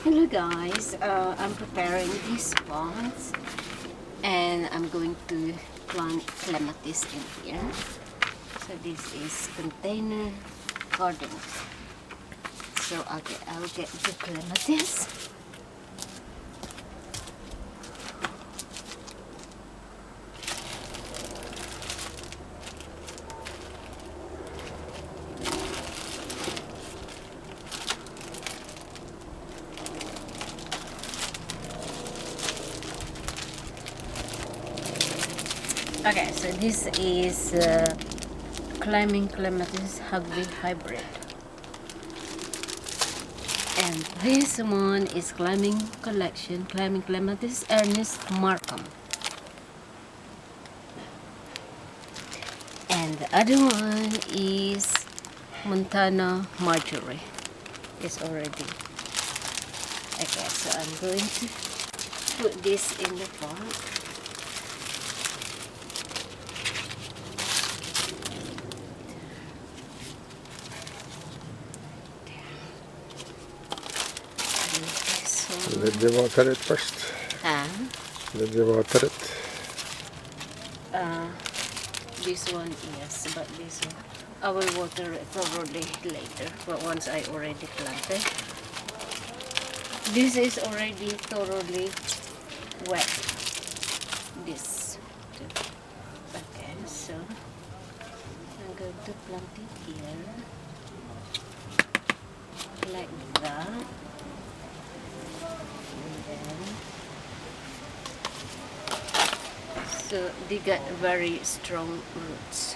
Hello guys, I'm preparing these pots and I'm going to plant clematis in here. So this is container garden. So I'll get the clematis. Okay, so this is climbing clematis hugby hybrid, and this one is climbing collection climbing clematis Ernest Markham, and the other one is Montana Marjorie. It's already okay. So I'm going to put this in the pot. Did you water it first? Huh? Did you water it? This one, yes, but this one I will water it probably later, but once I already planted. This is already thoroughly wet. This too. Okay, so I'm going to plant it here like that. So they got very strong roots.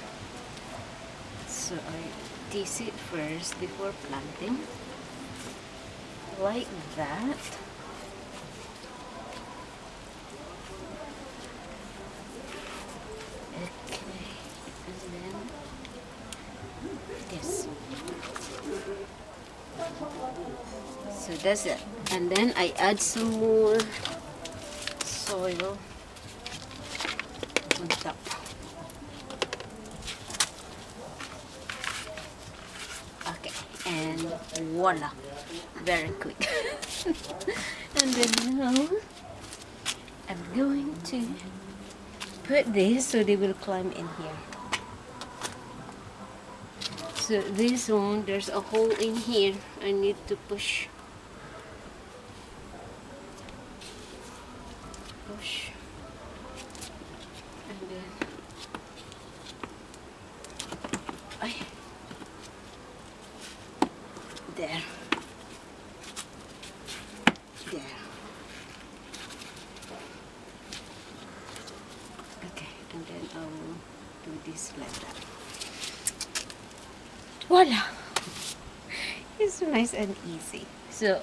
So I tease it first before planting, like that. Okay, and then this. So that's it. And then I add some more soil on top. Okay, and voila, very quick. And then now I'm going to put this so they will climb in here. So this one, there's a hole in here. I need to push. And then there. Okay, and then I will do this like that. Voila! It's nice and easy. So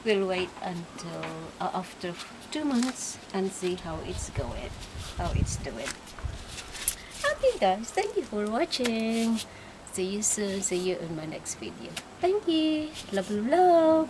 we'll wait until after 2 months and see how it's going, how it's doing. Okay guys, thank you for watching. See you soon. See you in my next video. Thank you. Love, love, love.